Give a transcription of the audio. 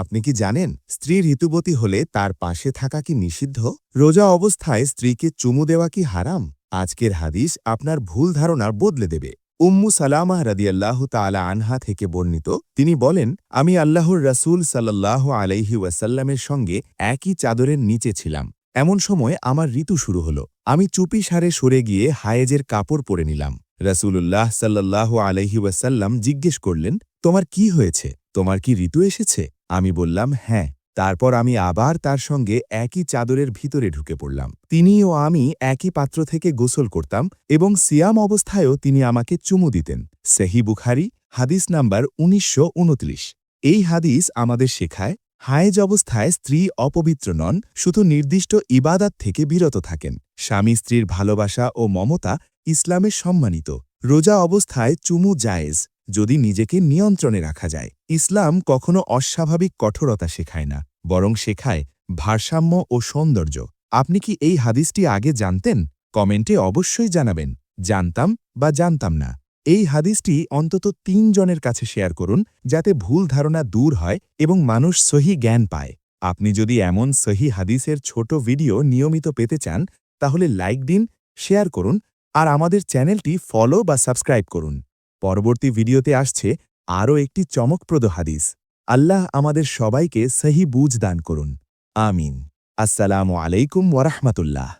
আপনি কি জানেন স্ত্রী ঋতুবতী হলে তার পাশে থাকা কি নিষিদ্ধ? রোজা অবস্থায় স্ত্রীকে চুমু দেওয়া কি হারাম? আজকের হাদিস আপনার ভুল ধারণা বদলে দেবে। উম্মু সালামাহ রাদিয়াল্লাহু তাআলা আনহা থেকে বর্ণিত, তিনি বলেন, আমি আল্লাহর রাসূল সাল্লাল্লাহু আলাইহি ওয়াসাল্লামের সঙ্গে একই চাদরের নিচে ছিলাম। এমন সময় আমার ঋতু শুরু হলো। আমি চুপিসারে সরে গিয়ে হায়েজের কাপড় পরে নিলাম। রাসূলুল্লাহ সাল্লাল্লাহু আলাইহি ওয়াসাল্লাম জিজ্ঞেস করলেন, তোমার কি হয়েছে? তোমার কি ঋতু এসেছে? আমি বললাম, হ্যাঁ। তারপর আমি আবার তার সঙ্গে একই চাদরের ভিতরে ঢুকে পড়লাম। তিনি ও আমি একই পাত্র থেকে গোসল করতাম এবং সিয়াম অবস্থায়ও তিনি আমাকে চুমু দিতেন। সহিহ বুখারী, হাদিস নাম্বার ১৯২৯। এই হাদিস আমাদের শেখায়, হায়েজ অবস্থায় স্ত্রী অপবিত্র নন, শুধু নির্দিষ্ট ইবাদাত থেকে বিরত থাকেন। স্বামী স্ত্রীর ভালোবাসা ও মমতা ইসলামে সম্মানিত। রোজা অবস্থায় চুমু জায়েজ, যদি নিজেকে নিয়ন্ত্রণে রাখা যায়। ইসলাম কখনো অস্বাভাবিক কঠোরতা শেখায় না, বরং শেখায় ভারসাম্য ও সৌন্দর্য। আপনি কি এই হাদিসটি আগে জানতেন? কমেন্টে অবশ্যই জানাবেন, জানতাম বা জানতাম না। এই হাদিসটি অন্তত ৩ জনের কাছে শেয়ার করুন, যাতে ভুল ধারণা দূর হয় এবং মানুষ সহি জ্ঞান পায়। আপনি যদি এমন সহি হাদিসের ছোট ভিডিও নিয়মিত পেতে চান, তাহলে লাইক দিন, শেয়ার করুন আর আমাদের চ্যানেলটি ফলো বা সাবস্ক্রাইব করুন। পরবর্তী ভিডিওতে আসছে আরও একটি চমকপ্রদ হাদিস। আল্লাহ আমাদের সবাইকে সহি বুঝ দান করুন। আমিন। আসসালামু আলাইকুম ওয়া রাহমাতুল্লাহ।